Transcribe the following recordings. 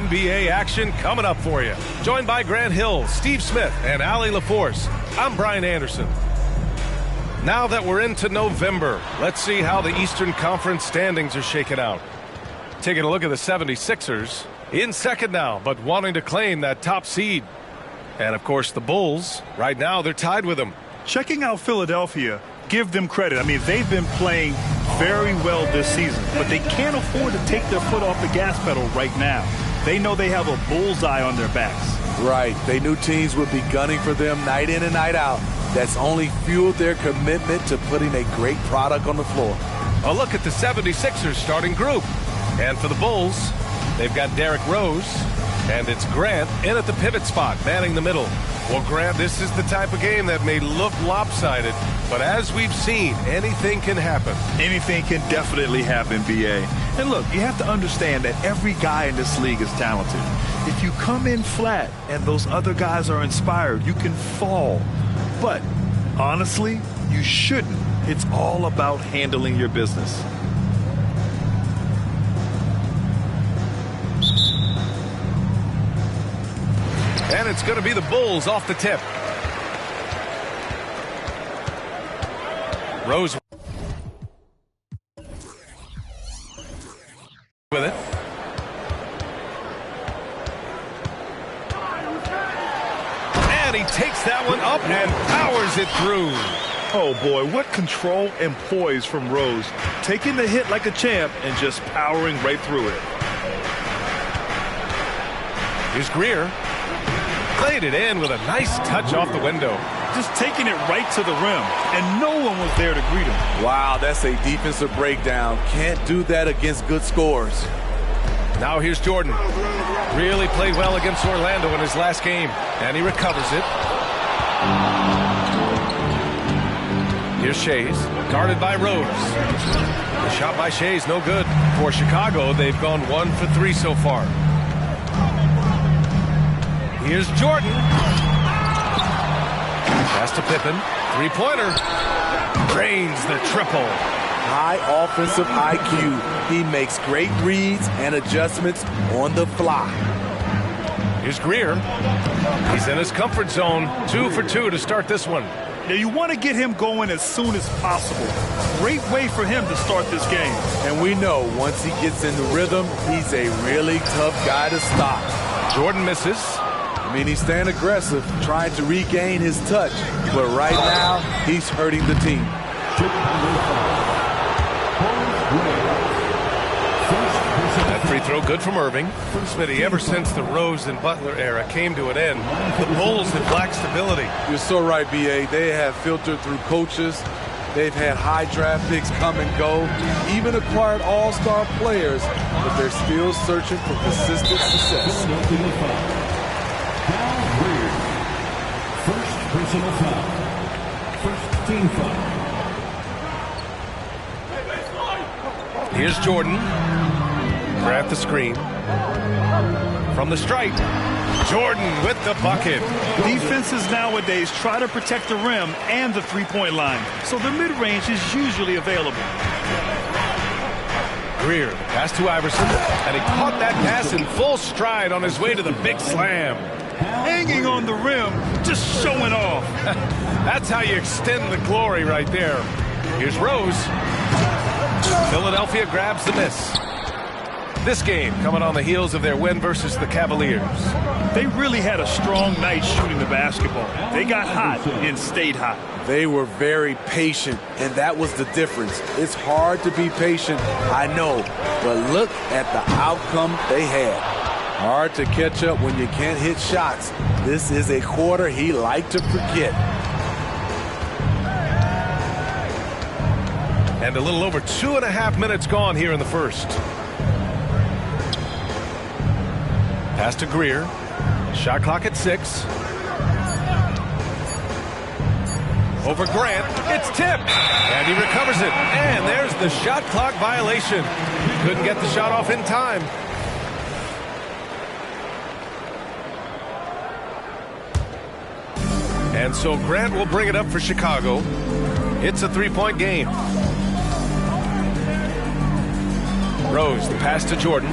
NBA action coming up for you. Joined by Grant Hill, Steve Smith, and Allie LaForce. I'm Brian Anderson. Now that we're into November, let's see how the Eastern Conference standings are shaking out. Taking a look at the 76ers, in second now, but wanting to claim that top seed. And, of course, the Bulls, right now, they're tied with them. Checking out Philadelphia, give them credit. I mean, they've been playing very well this season, but they can't afford to take their foot off the gas pedal right now. They know they have a bullseye on their backs. Right. They knew teams would be gunning for them night in and night out. That's only fueled their commitment to putting a great product on the floor. A look at the 76ers starting group. And for the Bulls, they've got Derrick Rose, and it's Grant in at the pivot spot, manning the middle. Well, Grant, this is the type of game that may look lopsided, but as we've seen, anything can happen. Anything can definitely happen, B.A. And look, you have to understand that every guy in this league is talented. If you come in flat and those other guys are inspired, you can fall. But honestly, you shouldn't. It's all about handling your business. And it's going to be the Bulls off the tip. Rose with it. And he takes that one up and powers it through. Oh, boy, what control and poise from Rose. Taking the hit like a champ and just powering right through it. Here's Greer. Played it in with a nice touch off the window. Just taking it right to the rim, and no one was there to greet him. Wow, that's a defensive breakdown. Can't do that against good scores. Now here's Jordan. Really played well against Orlando in his last game, and he recovers it. Here's Shays, guarded by Rose. The shot by Shays, no good. For Chicago, they've gone 1 for 3 so far. Here's Jordan. Pass to Pippen. Three-pointer. Drains the triple. High offensive IQ. He makes great reads and adjustments on the fly. Here's Greer. He's in his comfort zone. 2 for 2 to start this one. Now you want to get him going as soon as possible. Great way for him to start this game. And we know once he gets in the rhythm, he's a really tough guy to stop. Jordan misses. I mean, he's staying aggressive, trying to regain his touch. But right now, he's hurting the team. That free throw good from Irving. Smitty, ever since the Rose and Butler era came to an end, the Bulls have lacked stability. You're so right, B.A. They have filtered through coaches. They've had high draft picks come and go, even acquired all-star players, but they're still searching for consistent success. First personal foul. First team foul. Here's Jordan. Grab the screen. From the stripe. Jordan with the bucket. Defenses nowadays try to protect the rim and the three-point line, so the mid-range is usually available. Greer, pass to Iverson, and he caught that pass in full stride on his way to the big slam. Hanging on the rim, just showing off. That's how you extend the glory right there. Here's Rose. Philadelphia grabs the miss. This game coming on the heels of their win versus the Cavaliers. They really had a strong night shooting the basketball. They got hot and stayed hot. They were very patient, and that was the difference. It's hard to be patient, I know, but look at the outcome they had. Hard to catch up when you can't hit shots. This is a quarter he liked to forget. And a little over 2.5 minutes gone here in the first. Pass to Greer. Shot clock at 6. Over Grant. It's tipped. And he recovers it. And there's the shot clock violation. Couldn't get the shot off in time. And so Grant will bring it up for Chicago. It's a three-point game. Rose, the pass to Jordan.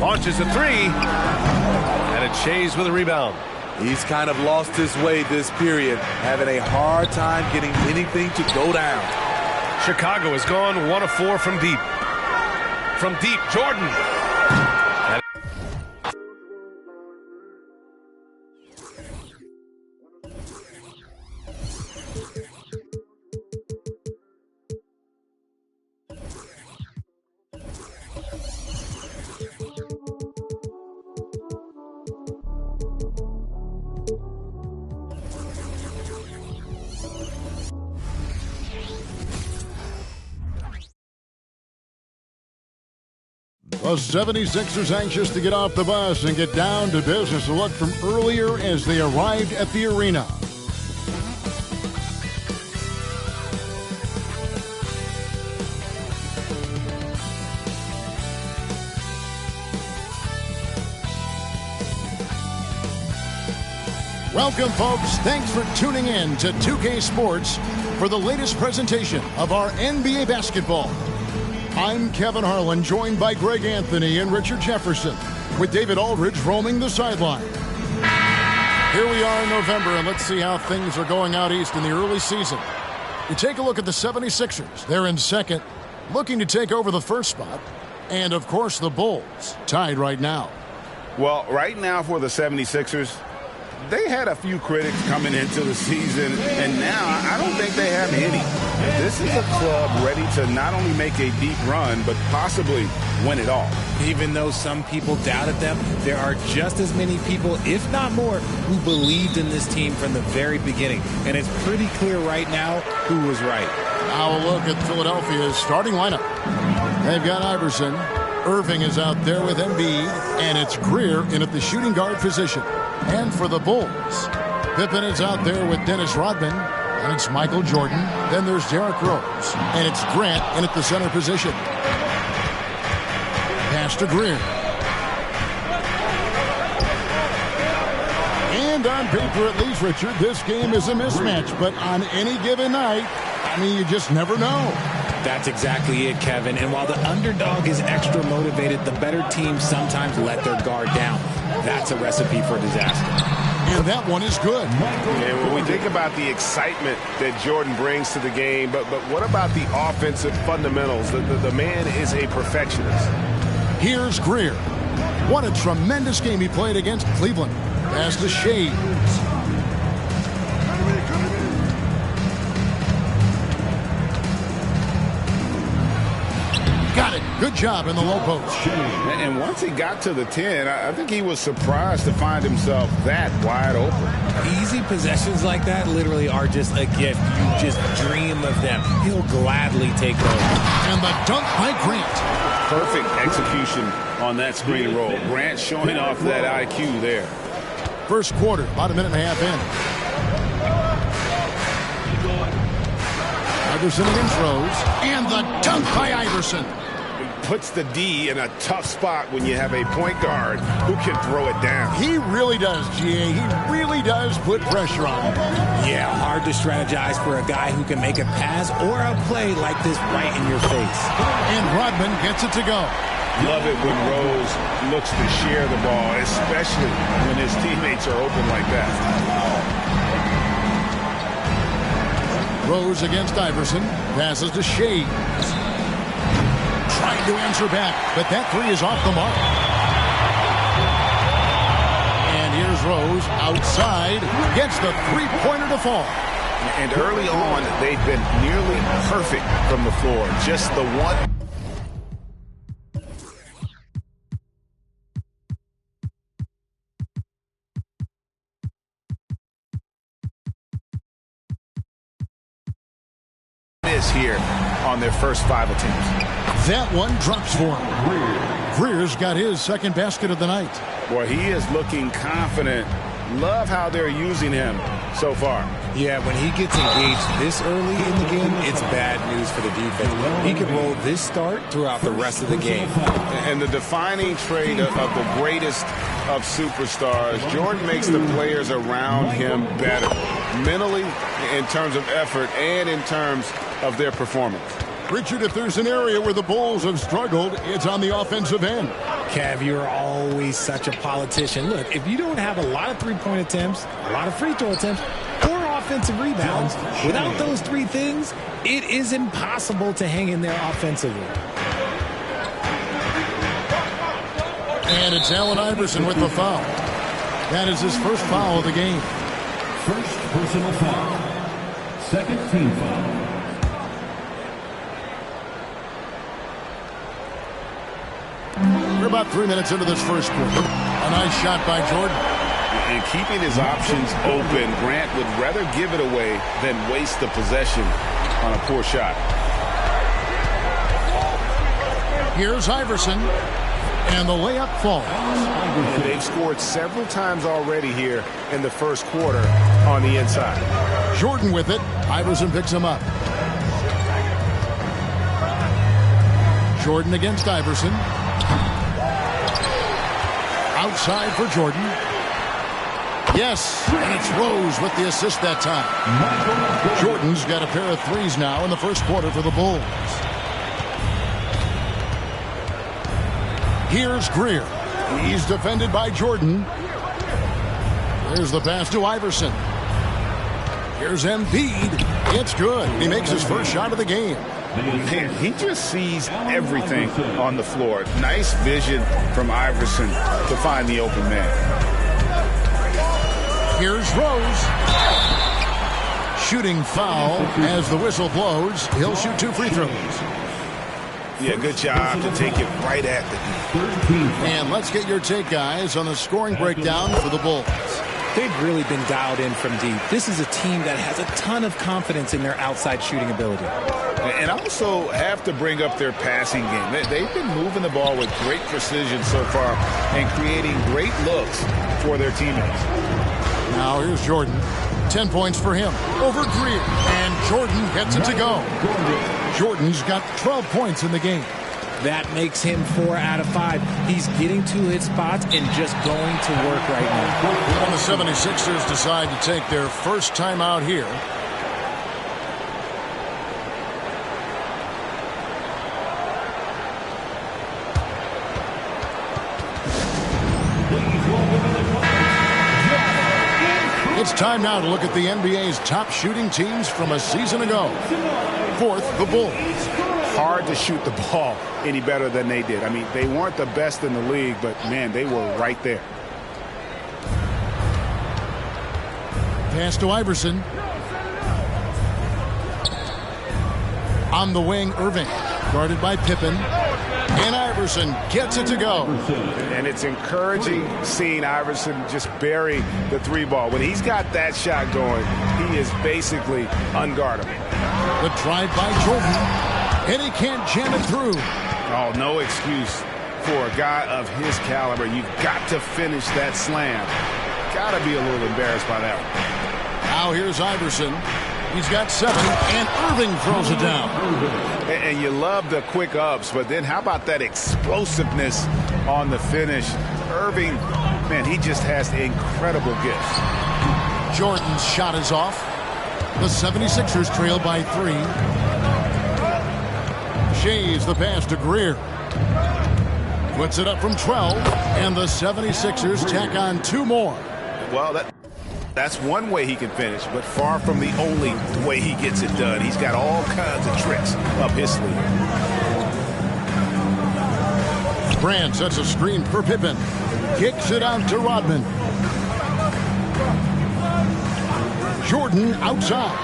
Launches a three. And it's Shays with a rebound. He's kind of lost his way this period, having a hard time getting anything to go down. Chicago has gone 1 of 4 from deep. From deep, Jordan. The 76ers anxious to get off the bus and get down to business. A look from earlier as they arrived at the arena. Welcome, folks. Thanks for tuning in to 2K Sports for the latest presentation of our NBA basketball. I'm Kevin Harlan, joined by Greg Anthony and Richard Jefferson, with David Aldridge roaming the sideline. Here we are in November, and let's see how things are going out east in the early season. You take a look at the 76ers. They're in second, looking to take over the first spot. And, of course, the Bulls, tied right now. Well, right now for the 76ers, they had a few critics coming into the season, and now I don't think they have any. This is a club ready to not only make a deep run, but possibly win it all. Even though some people doubted them, there are just as many people, if not more, who believed in this team from the very beginning. And it's pretty clear right now who was right. Now a look at Philadelphia's starting lineup. They've got Iverson. Irving is out there with Embiid, and it's Greer in at the shooting guard position. And for the Bulls, Pippen is out there with Dennis Rodman, and it's Michael Jordan. Then there's Derrick Rose, and it's Grant in at the center position. Pass to Greer. And on paper, at least, Richard, this game is a mismatch. But on any given night, I mean, you just never know. That's exactly it, Kevin. And while the underdog is extra motivated, the better teams sometimes let their guard down. That's a recipe for disaster. And that one is good. And when we think about the excitement that Jordan brings to the game, but what about the offensive fundamentals? The man is a perfectionist. Here's Greer. What a tremendous game he played against Cleveland. Pass to Shades. Got it. Good job in the low post. And once he got to the 10, I think he was surprised to find himself that wide open. Easy possessions like that literally are just a gift. You just dream of them. He'll gladly take those. And the dunk by Grant. Perfect execution on that screen and roll. Grant showing off that IQ there. First quarter, about a minute and a half in. Iverson against Rose. And the dunk by Iverson. Puts the D in a tough spot when you have a point guard who can throw it down. He really does, GA. He really does put pressure on him. Yeah, hard to strategize for a guy who can make a pass or a play like this right in your face. And Rodman gets it to go. Love it when Rose looks to share the ball, especially when his teammates are open like that. Rose against Iverson. Passes to Shades. Trying to answer back, but that three is off the mark. And here's Rose outside. Gets the three-pointer to fall. And early on, they've been nearly perfect from the floor. Just the one. Here on their first 5 attempts. That one drops for him. Greer's got his second basket of the night. Boy, he is looking confident. Love how they're using him so far. Yeah, when he gets engaged this early in the game, it's bad news for the defense. He can roll this start throughout the rest of the game. And the defining trait of the greatest of superstars, Jordan makes the players around him better. Mentally, in terms of effort, and in terms of their performance. Richard, if there's an area where the Bulls have struggled, it's on the offensive end. Kev, you're always such a politician. Look, if you don't have a lot of three-point attempts, a lot of free throw attempts, or offensive rebounds, without those three things, it is impossible to hang in there offensively. And it's Allen Iverson with the foul. That is his first foul of the game. First personal foul. Second team foul. We're about 3 minutes into this first quarter. A nice shot by Jordan. And keeping his options open, Grant would rather give it away than waste the possession on a poor shot. Here's Iverson. And the layup falls. And they've scored several times already here in the first quarter on the inside. Jordan with it. Iverson picks him up. Jordan against Iverson. Outside for Jordan. Yes, and it's Rose with the assist that time. Jordan's got a pair of threes now in the first quarter for the Bulls. Here's Greer. He's defended by Jordan. There's the pass to Iverson. Here's Embiid. It's good. He makes his first shot of the game. Man, he just sees everything on the floor. Nice vision from Iverson to find the open man. Here's Rose. Shooting foul as the whistle blows. He'll shoot 2 free throws. Yeah, good job to take it right at the net. And let's get your take, guys, on the scoring breakdown for the Bulls. They've really been dialed in from deep. This is a team that has a ton of confidence in their outside shooting ability. And also have to bring up their passing game. They've been moving the ball with great precision so far and creating great looks for their teammates. Now here's Jordan. 10 points for him over Greer. And Jordan gets it to go. Jordan's got 12 points in the game. That makes him 4 out of 5. He's getting to his spots and just going to work right now. And the 76ers decide to take their first time out here. It's time now to look at the NBA's top shooting teams from a season ago. Fourth, the Bulls. Hard to shoot the ball any better than they did. I mean, they weren't the best in the league, but, man, they were right there. Pass to Iverson. On the wing, Irving. Guarded by Pippen. And Iverson gets it to go. And it's encouraging seeing Iverson just bury the 3-ball. When he's got that shot going, he is basically unguardable. The drive by Jordan. And he can't jam it through. Oh, no excuse for a guy of his caliber. You've got to finish that slam. Got to be a little embarrassed by that one. Now here's Iverson. He's got 7, and Irving throws it down. And you love the quick ups, but then how about that explosiveness on the finish? Irving, man, he just has incredible gifts. Jordan's shot is off. The 76ers trail by 3. Shays the pass to Greer. Puts it up from 12, and the 76ers tack on 2 more. Well, that's one way he can finish, but far from the only way he gets it done. He's got all kinds of tricks up his sleeve. Grant sets a screen for Pippen. Kicks it out to Rodman. Jordan outside.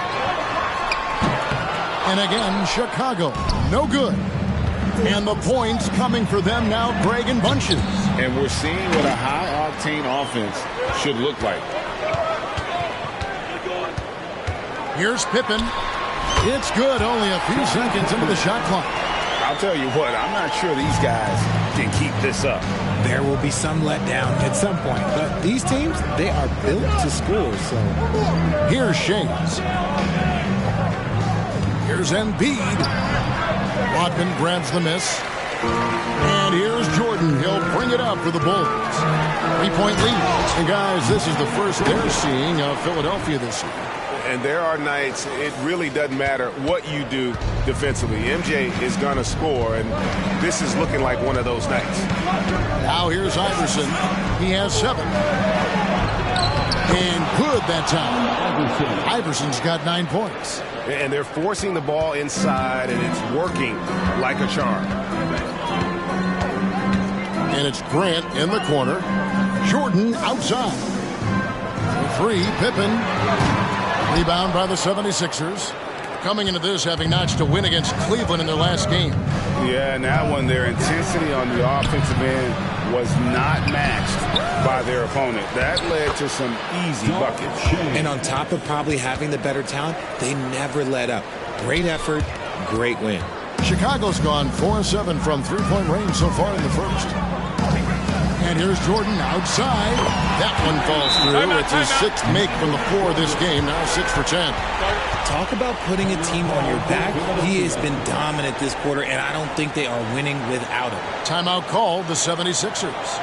And again, Chicago. No good. And the points coming for them now, Greg, in bunches. And we're seeing what a high-octane offense should look like. Here's Pippen. It's good. Only a few seconds into the shot clock. I'll tell you what, I'm not sure these guys can keep this up. There will be some letdown at some point, but these teams, they are built to score. So here's Shays. Here's Embiid. Rodman grabs the miss. And here's Jordan. He'll bring it up for the Bulls. 3-point lead. And guys, this is the first they're seeing of Philadelphia this year. And there are nights it really doesn't matter what you do defensively. MJ is going to score, and this is looking like one of those nights. Now here's Iverson. He has 7. And good that time. Iverson's got 9 points. And they're forcing the ball inside, and it's working like a charm. And it's Grant in the corner. Jordan outside. For 3, Pippen. Rebound by the 76ers. Coming into this having notched a win against Cleveland in their last game. Yeah, and that one, their intensity on the offensive end was not matched by their opponent. That led to some easy buckets. And on top of probably having the better talent, they never let up. Great effort, great win. Chicago's gone 4-7 from three-point range so far in the first. And here's Jordan outside. That one falls through. It's his 6th make from the floor this game. Now 6 for 10. Talk about putting a team on your back. He has been dominant this quarter, and I don't think they are winning without him. Timeout called the 76ers.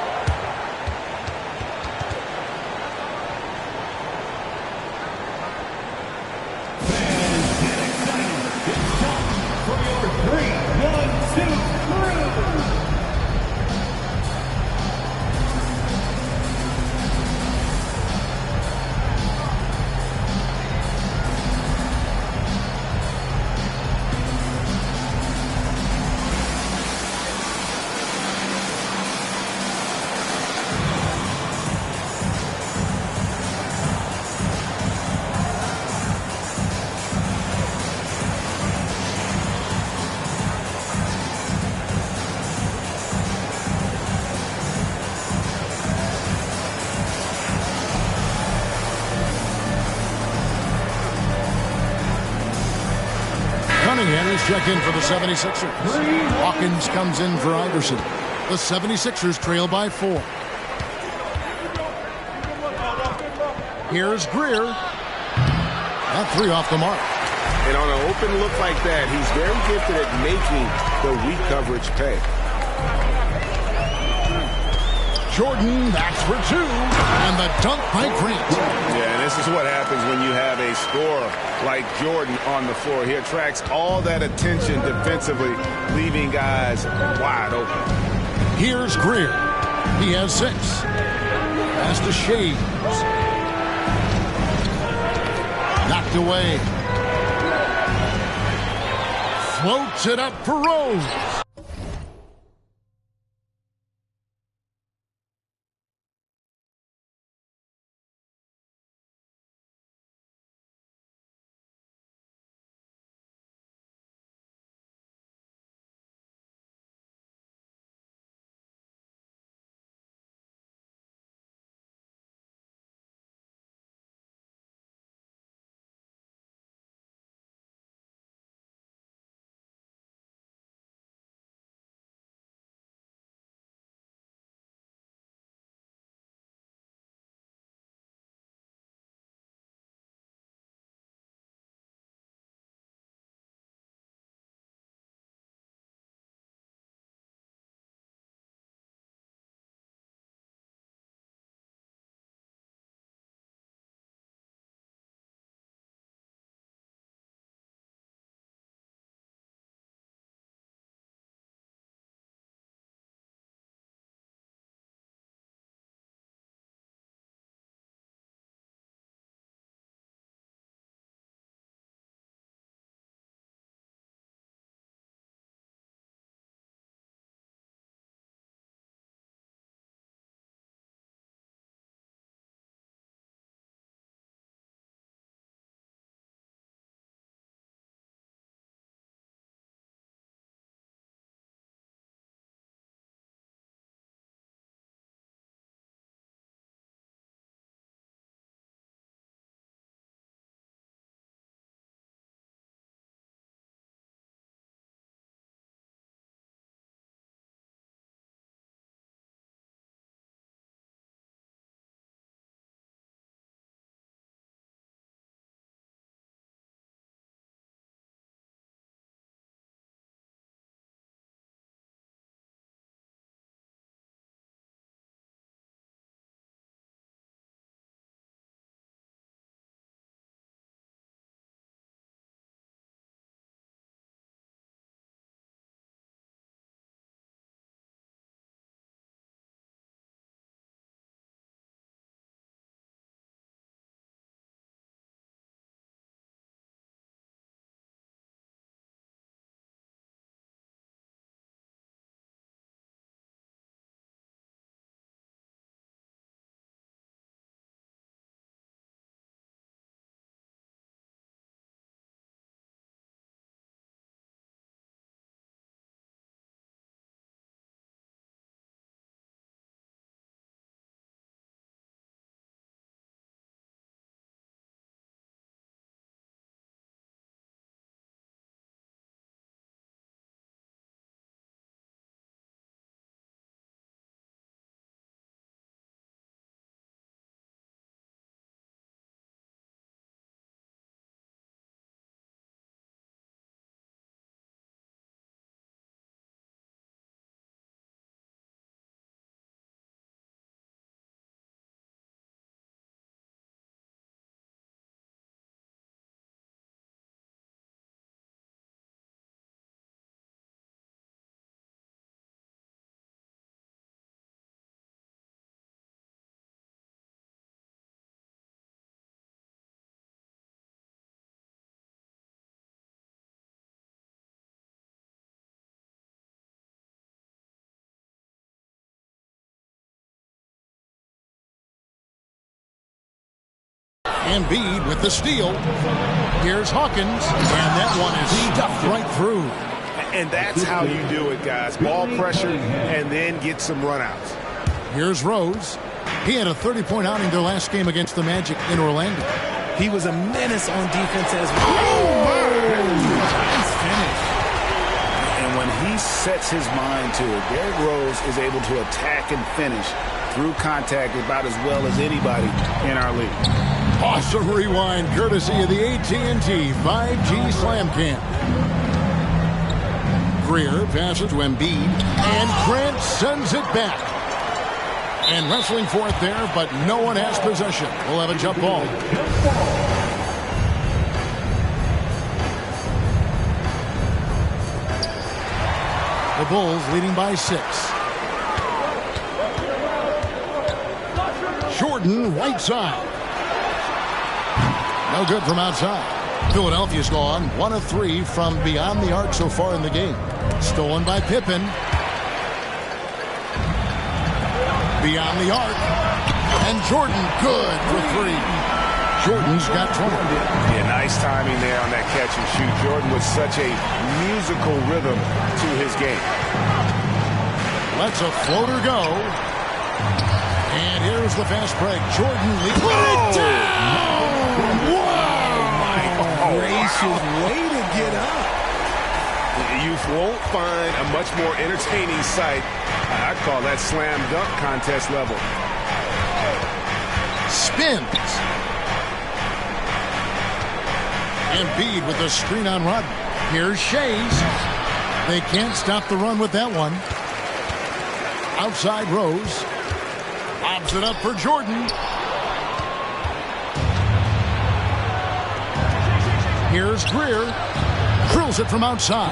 Cunningham is checked in for the 76ers. Hawkins comes in for Iverson. The 76ers trail by 4. Here's Greer. That 3 off the mark. And on an open look like that, he's very gifted at making the weak coverage pay. Jordan, that's for 2. And the dunk by Grant. Yeah, and this is what happens when you have a scorer like Jordan on the floor. He attracts all that attention defensively, leaving guys wide open. Here's Greer. He has 6. Pass to Shades. Knocked away. Floats it up for Rose. Embiid with the steal. Here's Hawkins, and that one is stuffed right through. And that's how you do it, guys. Ball pressure and then get some runouts. Here's Rose. He had a 30-point outing their last game against the Magic in Orlando. He was a menace on defense as well. Nice finish. And when he sets his mind to it, Derrick Rose is able to attack and finish through contact about as well as anybody in our league. Awesome rewind courtesy of the AT&T 5G Slam Cam. Greer passes to Embiid, and Grant sends it back. And wrestling for it there, but no one has possession. We'll have a jump ball. The Bulls leading by 6. Jordan right side. No good from outside. Philadelphia's gone 1 of 3 from beyond the arc so far in the game. Stolen by Pippen. Beyond the arc. And Jordan good for 3. Jordan's got 20. Yeah, nice timing there on that catch and shoot. Jordan with such a musical rhythm to his game. Lets a floater go. And here's the fast break. Jordan leads. Put it down! Wow! Gracious way to get up. You won't find a much more entertaining sight. I'd call that slam dunk contest level. Spins. Embiid with the screen on Rodman. Here's Shays. They can't stop the run with that one. Outside Rose. Lobs it up for Jordan. Here's Greer. Drills it from outside.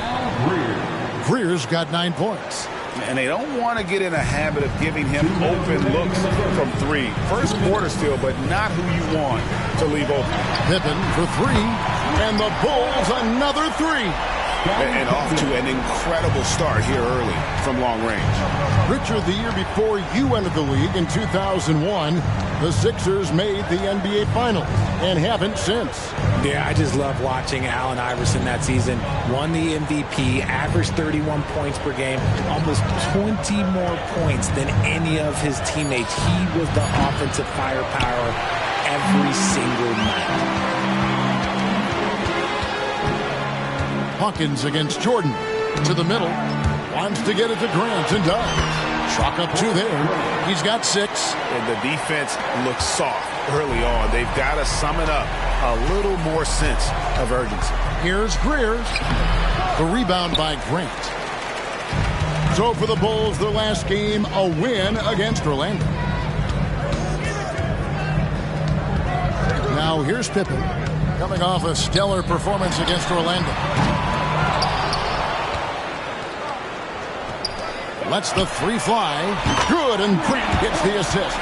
Greer's got 9 points. And they don't want to get in a habit of giving him open looks from 3. First quarter still, but not who you want to leave open. Pippen for 3. And the Bulls another 3. And off to an incredible start here early from long range. Richard, the year before you entered the league in 2001, the Sixers made the NBA Finals and haven't since. Yeah, I just love watching Allen Iverson that season. Won the MVP, averaged 31 points per game, almost 20 more points than any of his teammates. He was the offensive firepower every single night. Hawkins against Jordan. To the middle. Wants to get it to Grant and does. Chalk up 2 there. He's got 6. And the defense looks soft early on. They've got to summon up a little more sense of urgency. Here's Greer. The rebound by Grant. So for the Bulls, their last game, a win against Orlando. Now here's Pippen. Coming off a stellar performance against Orlando. Lets the 3 fly. Good, and Grant gets the assist.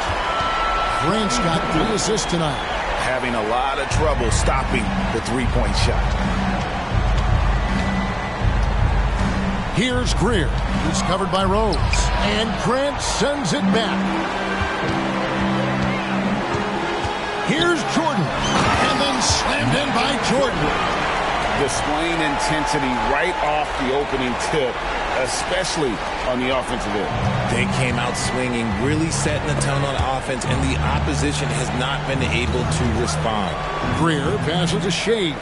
Grant's got 3 assists tonight. Having a lot of trouble stopping the 3-point shot. Here's Greer. He's covered by Rose. And Grant sends it back. Here's Jordan. And then slammed in by Jordan. Displaying intensity right off the opening tip, especially on the offensive end. They came out swinging, really setting the tone on offense, and the opposition has not been able to respond. Greer passes to Shays.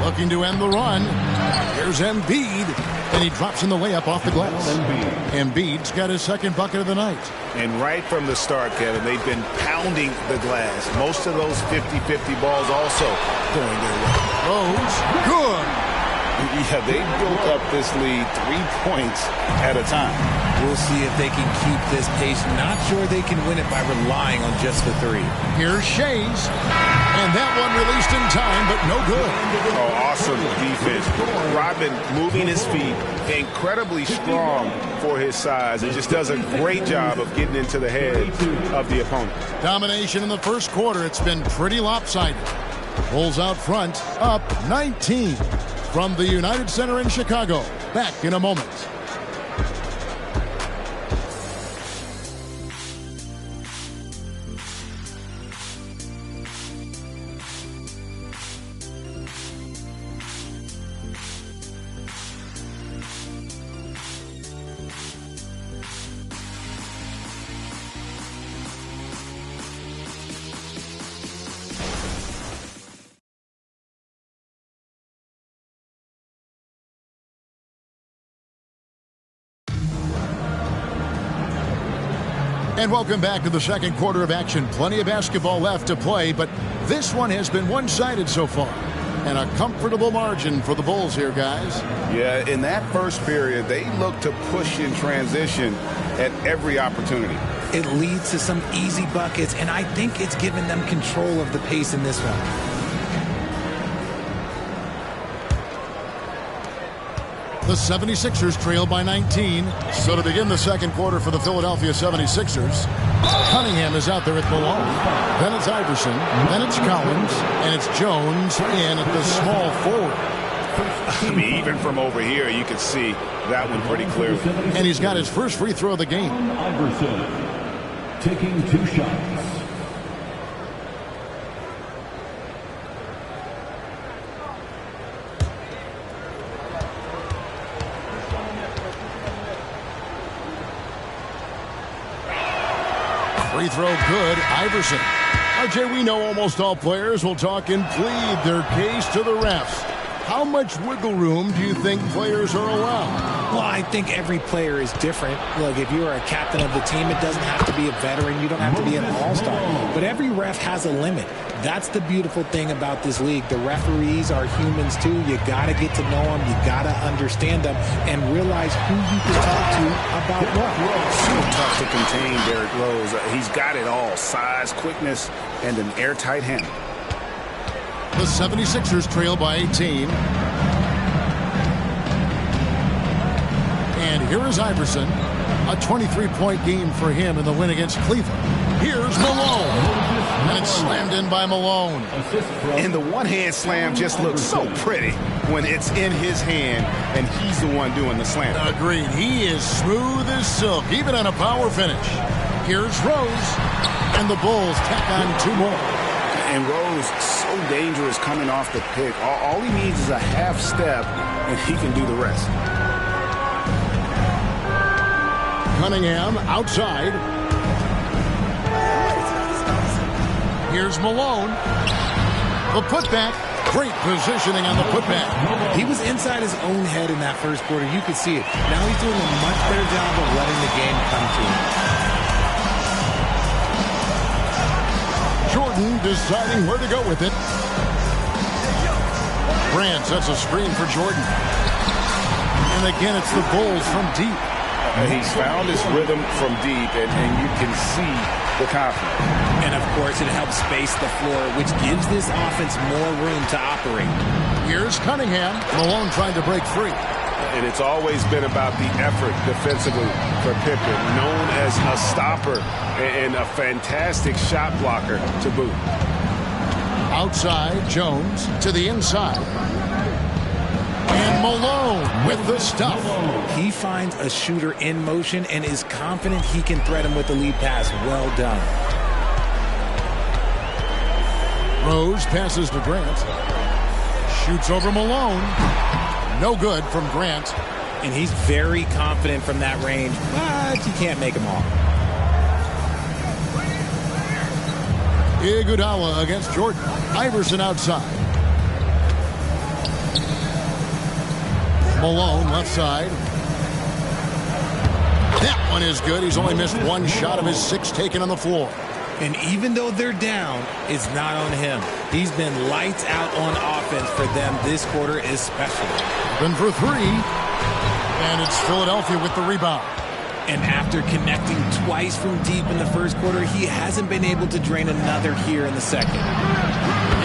Looking to end the run. Here's Embiid. And he drops in the layup off the glass. Embiid's got his 2nd bucket of the night. And right from the start, Kevin, they've been pounding the glass. Most of those 50-50 balls also going their way. Rose, good. Yeah, they built up this lead 3 points at a time. We'll see if they can keep this pace. Not sure they can win it by relying on just the 3. Here's Shays. And that one released in time, but no good. Oh, awesome defense. Rodman moving his feet, incredibly strong for his size, and just does a great job of getting into the head of the opponent. Domination in the first quarter. It's been pretty lopsided. Bulls out front, up 19 from the United Center in Chicago. Back in a moment. And welcome back to the second quarter of action. Plenty of basketball left to play, but this one has been one-sided so far. And a comfortable margin for the Bulls here, guys. Yeah, in that first period, they looked to push in transition at every opportunity. It leads to some easy buckets, and I think it's given them control of the pace in this one. The 76ers trail by 19. So to begin the second quarter for the Philadelphia 76ers, Cunningham is out there at Malone. Then it's Iverson. Then it's Collins. And it's Jones in at the small forward. I mean, even from over here, you can see that one pretty clearly. And he's got his first free throw of the game. Iverson taking 2 shots. Free throw good. Iverson. RJ, we know almost all players will talk and plead their case to the refs. How much wiggle room do you think players are allowed? Well, I think every player is different. Look, if you're a captain of the team, it doesn't have to be a veteran. You don't have to be an all-star. But every ref has a limit. That's the beautiful thing about this league. The referees are humans, too. You got to get to know them. You got to understand them and realize who you can talk to about what. So tough to contain Derrick Rose. He's got it all. Size, quickness, and an airtight handle. The 76ers trail by 18. And here is Iverson. A 23-point game for him in the win against Cleveland. Here's Malone. And it's slammed in by Malone. And the one-hand slam just looks so pretty when it's in his hand and he's the one doing the slam. Agreed. He is smooth as silk, even on a power finish. Here's Rose. And the Bulls tack on 2 more. And Rose, so dangerous coming off the pick. All he needs is a half step, and he can do the rest. Cunningham outside. Here's Malone. The putback. Great positioning on the putback. He was inside his own head in that first quarter. You could see it. Now he's doing a much better job of letting the game come to him. Jordan deciding where to go with it. Grant sets a screen for Jordan. And again, it's the Bulls from deep. He's found his rhythm from deep, and you can see the confidence. And, of course, it helps space the floor, which gives this offense more room to operate. Here's Cunningham. Malone trying to break free. And it's always been about the effort defensively for Pippen, known as a stopper and a fantastic shot blocker to boot. Outside, Jones to the inside. And Malone with the stuff. He finds a shooter in motion and is confident he can thread him with the lead pass. Well done. Rose passes to Grant. Shoots over Malone. No good from Grant. And he's very confident from that range, but you can't make him all. Iguodala against Jordan. Iverson outside. Malone left side. That one is good. He's only missed 1 shot of his 6 taken on the floor. And even though they're down, it's not on him. He's been lights out on offense for them this quarter especially. Then for 3. And it's Philadelphia with the rebound. And after connecting twice from deep in the first quarter, he hasn't been able to drain another here in the second.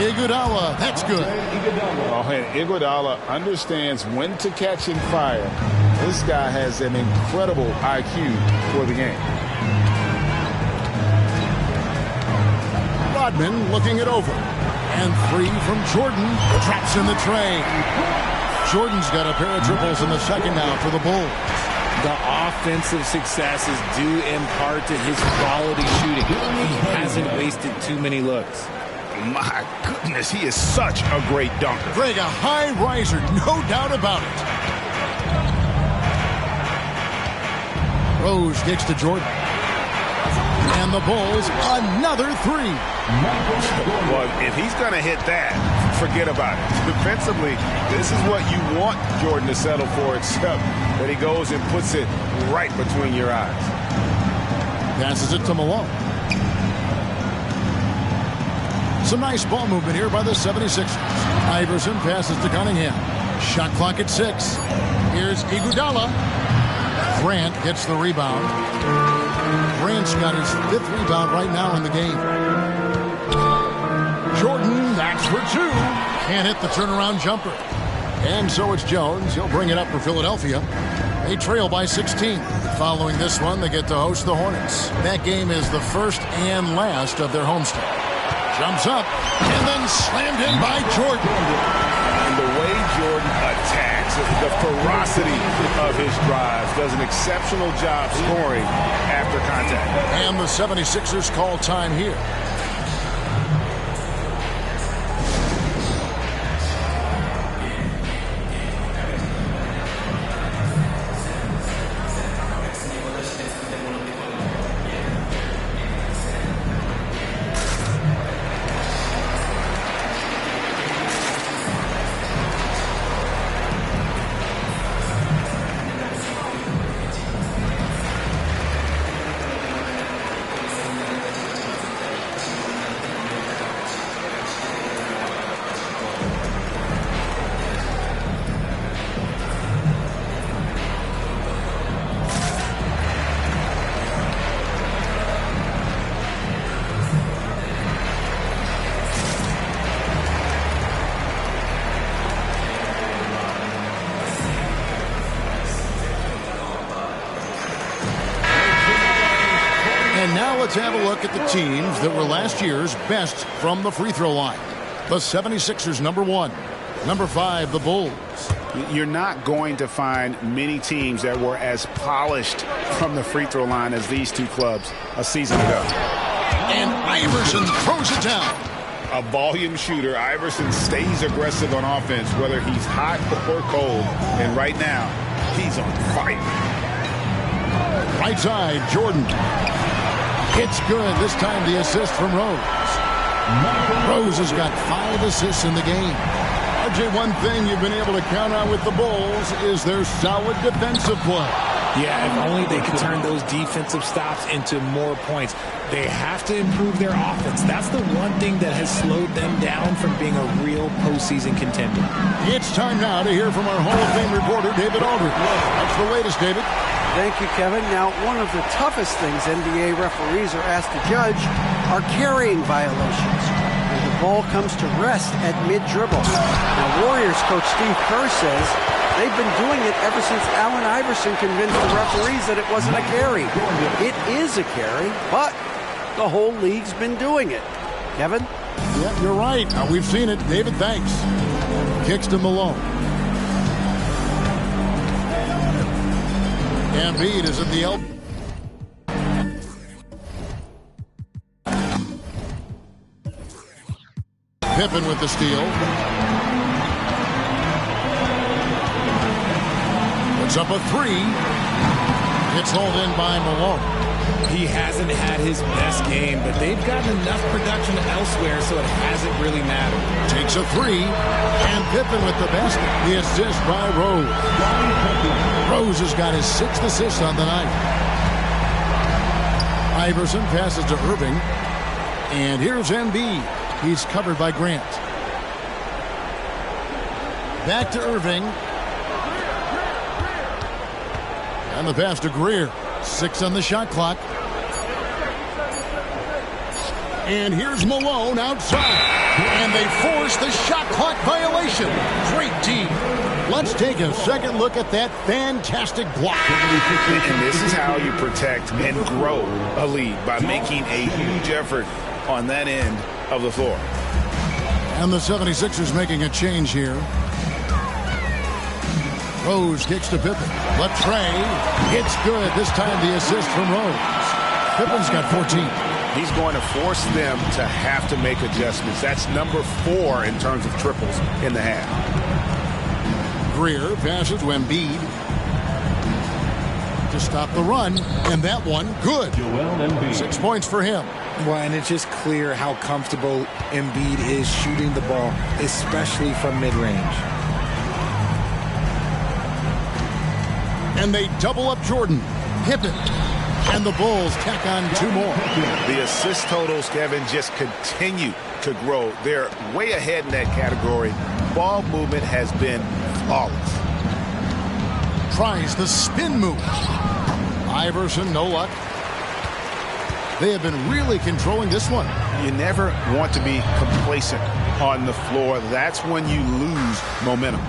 Iguodala, that's good. Oh, and Iguodala understands when to catch and fire. This guy has an incredible IQ for the game. Rodman looking it over. And 3 from Jordan. Traps in the tray. Jordan's got a pair of triples in the second now for the Bulls. The offensive success is due in part to his quality shooting. He hasn't wasted too many looks. My goodness, he is such a great dunker. Greg, a high riser, no doubt about it. Rose kicks to Jordan. And the Bulls, another 3. Well, if he's going to hit that, forget about it. Defensively, this is what you want Jordan to settle for, except that he goes and puts it right between your eyes. Passes it to Malone. Some nice ball movement here by the 76ers. Iverson passes to Cunningham. Shot clock at 6. Here's Iguodala. Grant gets the rebound. Grant's got his 5th rebound right now in the game. Jordan, that's for 2. Can't hit the turnaround jumper. And so it's Jones. He'll bring it up for Philadelphia. They trail by 16. Following this one, they get to host the Hornets. That game is the first and last of their homestand. Jumps up and then slammed in by Jordan. And the way Jordan attacks, the ferocity of his drives, does an exceptional job scoring after contact. And the 76ers call time here. And now let's have a look at the teams that were last year's best from the free throw line. The 76ers, number 1. Number 5, the Bulls. You're not going to find many teams that were as polished from the free throw line as these two clubs a season ago. And Iverson throws it down. A volume shooter, Iverson stays aggressive on offense, whether he's hot or cold. And right now, he's on fire. Right side, Jordan. It's good. This time the assist from Rose. Rose has got 5 assists in the game. RJ, one thing you've been able to count on with the Bulls is their solid defensive play. Yeah, if only they could turn those defensive stops into more points. They have to improve their offense. That's the one thing that has slowed them down from being a real postseason contender. It's time now to hear from our Hall of Fame reporter, David Aldridge. What's the latest, David? Thank you, Kevin. Now, one of the toughest things NBA referees are asked to judge are carrying violations. When the ball comes to rest at mid-dribble. Now, Warriors coach Steve Kerr says they've been doing it ever since Allen Iverson convinced the referees that it wasn't a carry. It is a carry, but the whole league's been doing it. Kevin? Yeah, you're right. We've seen it. David, thanks. Kicks to Malone. Embiid is at the elbow. Pippen with the steal. Puts up a 3. It's hauled in by Malone. He hasn't had his best game, but they've gotten enough production elsewhere, so it hasn't really mattered. Takes a 3, and Pippen with the basket. The assist by Rose. Rose has got his 6th assist on the night. Iverson passes to Irving, and here's Embiid. He's covered by Grant. Back to Irving. And the pass to Greer. 6 on the shot clock. And here's Malone outside. And they force the shot clock violation. Great team. Let's take a second look at that fantastic block. And this is how you protect and grow a lead, by making a huge effort on that end of the floor. And the 76ers making a change here. Rose kicks to Pippen. Left tray. It's good. This time the assist from Rose. Pippen's got 14. He's going to force them to have to make adjustments. That's number 4 in terms of triples in the half. Greer passes to Embiid to stop the run, and that one good. 6 points for him. Well, and it's just clear how comfortable Embiid is shooting the ball, especially from mid-range. And they double up Jordan. Pippen And the Bulls tack on 2 more. The assist totals, Kevin, just continue to grow. They're way ahead in that category. Ball movement has been flawless. Tries the spin move. Iverson, no luck. They have been really controlling this one. You never want to be complacent on the floor. That's when you lose momentum.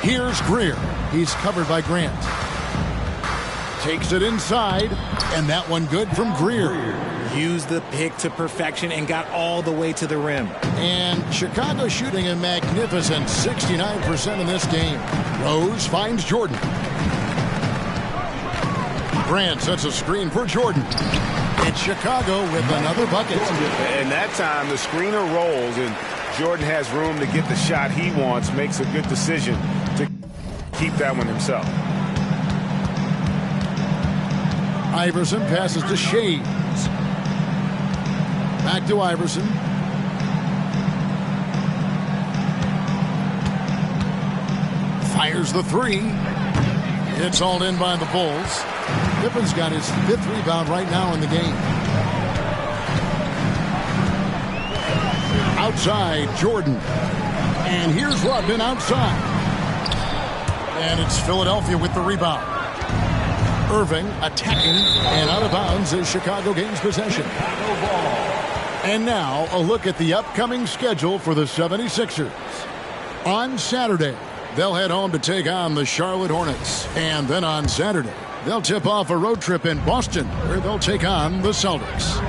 Here's Greer. He's covered by Grant. Takes it inside, and that one good from Greer. Used the pick to perfection and got all the way to the rim. And Chicago shooting a magnificent 69% in this game. Rose finds Jordan. Grant sets a screen for Jordan. It's Chicago with another bucket. And that time the screener rolls and Jordan has room to get the shot he wants, makes a good decision to keep that one himself. Iverson passes to Shades. Back to Iverson. Fires the 3. It's all in by the Bulls. Pippen's got his 5th rebound right now in the game. Outside, Jordan. And here's Rodman outside. And it's Philadelphia with the rebound. Irving attacking and out of bounds as Chicago gains possession. And now a look at the upcoming schedule for the 76ers. On Saturday, they'll head home to take on the Charlotte Hornets. And then on Saturday, they'll tip off a road trip in Boston where they'll take on the Celtics.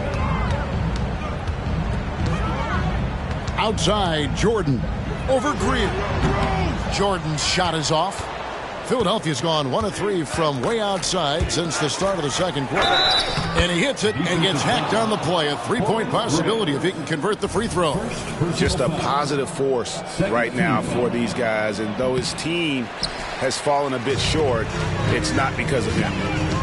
Outside, Jordan over Greer. Jordan's shot is off. Philadelphia's gone 1 of 3 from way outside since the start of the second quarter. And he hits it and gets hacked on the play. A 3-point possibility if he can convert the free throw. Just a positive force right now for these guys. And though his team has fallen a bit short, it's not because of him.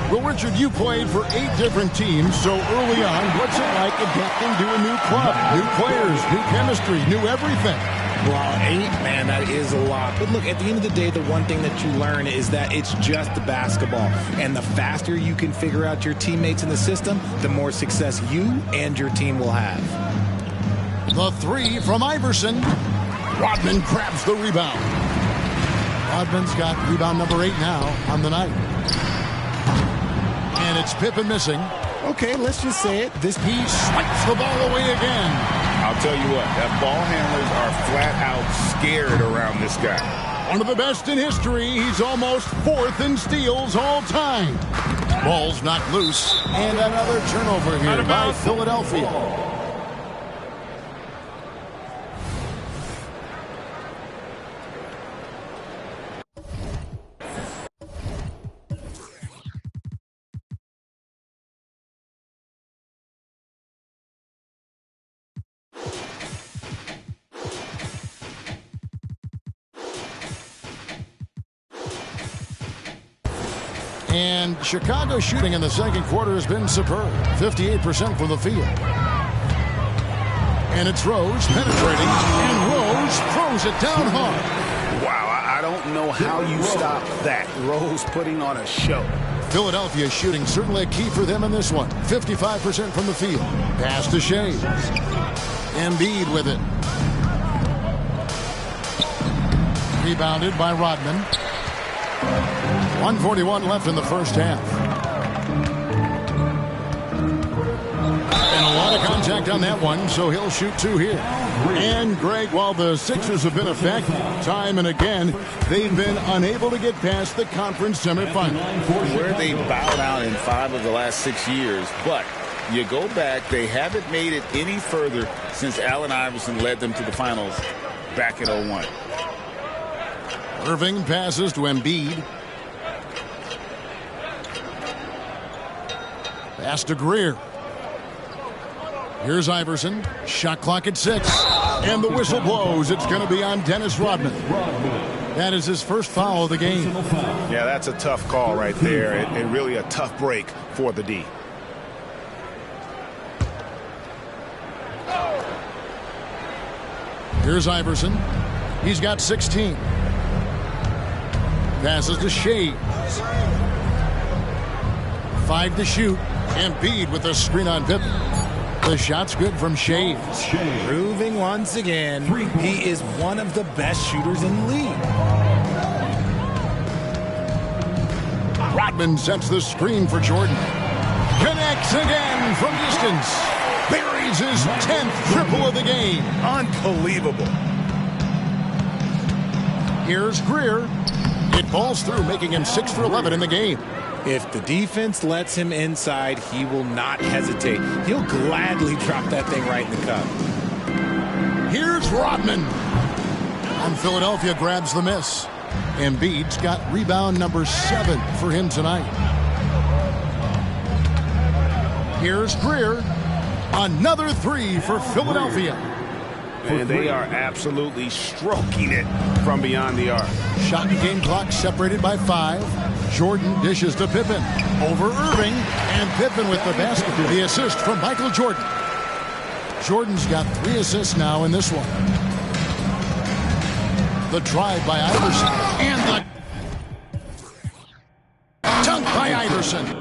Well, Richard, you played for 8 different teams so early on. What's it like adapting to a new club? New players, new chemistry, new everything. Well, 8, man, that is a lot. But look, at the end of the day, the one thing that you learn is that it's just the basketball. And the faster you can figure out your teammates in the system, the more success you and your team will have. The 3 from Iverson. Rodman grabs the rebound. Rodman's got rebound number 8 now on the night. And it's Pippen missing. Okay, let's just say it. He swipes the ball away again. I'll tell you what, that ball handlers are flat out scared around this guy. One of the best in history. He's almost 4th in steals all time. Ball's knocked loose. And another turnover here by Philadelphia. And Chicago shooting in the second quarter has been superb. 58% from the field. And it's Rose penetrating. And Rose throws it down hard. Wow, I don't know how you stop that. Rose putting on a show. Philadelphia shooting certainly a key for them in this one. 55% from the field. Pass to Shea. Embiid with it. Rebounded by Rodman. 1:41 left in the first half. And a lot of contact on that one, so he'll shoot 2 here. And, Greg, while the Sixers have been effective time and again, they've been unable to get past the conference semifinal. Where they bowed out in 5 of the last 6 years, but you go back, they haven't made it any further since Allen Iverson led them to the finals back in 01. Irving passes to Embiid. Pass to Greer. Here's Iverson. Shot clock at 6. And the whistle blows. It's going to be on Dennis Rodman. That is his first foul of the game. Yeah, that's a tough call right there. And really a tough break for the D. Here's Iverson. He's got 16. Passes to Shea. 5 to shoot. Embiid with a screen on Pippen. The shot's good from Shea. Proving once again he is one of the best shooters in the league. Rodman sets the screen for Jordan. Connects again from distance. Buries his 10th triple of the game. Unbelievable. Here's Greer. It falls through, making him 6 for 11 in the game. If the defense lets him inside, he will not hesitate. He'll gladly drop that thing right in the cup. Here's Rodman. And Philadelphia grabs the miss. Embiid's got rebound number 7 for him tonight. Here's Greer. Another 3 for Philadelphia. And they are absolutely stroking it from beyond the arc. Shot and game clock separated by 5. Jordan dishes to Pippen. Over Irving. And Pippen with the basket. The assist from Michael Jordan. Jordan's got 3 assists now in this one. The drive by Iverson. And the dunk by Iverson.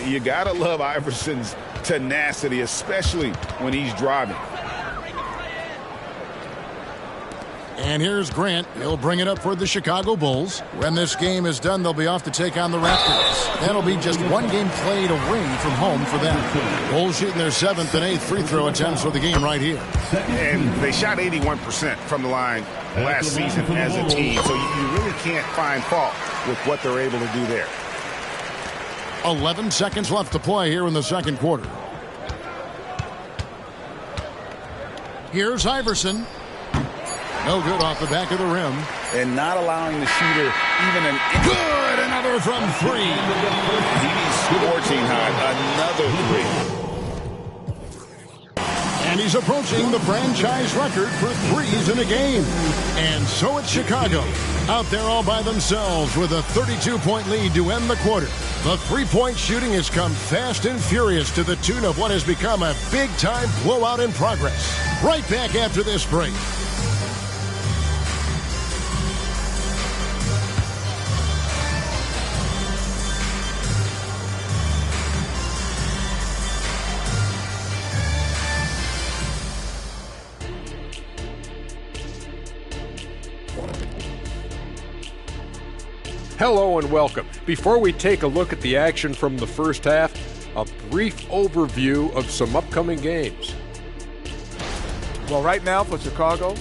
You gotta love Iverson's tenacity, especially when he's driving. And here's Grant. He'll bring it up for the Chicago Bulls. When this game is done, they'll be off to take on the Raptors. That'll be just one game played away from home for them. Bulls shooting their 7th and 8th free throw attempts for the game right here. And they shot 81% from the line last season as a team, so you really can't find fault with what they're able to do there. 11 seconds left to play here in the second quarter. Here's Iverson. No good off the back of the rim. And not allowing the shooter even an... Good! Another from 3. He's scorching hot. Another 3. And he's approaching the franchise record for threes in a game. And so it's Chicago, out there all by themselves with a 32-point lead to end the quarter. The three-point shooting has come fast and furious to the tune of what has become a big-time blowout in progress. Right back after this break. Hello and welcome. Before we take a look at the action from the first half, a brief overview of some upcoming games. Well, right now for Chicago,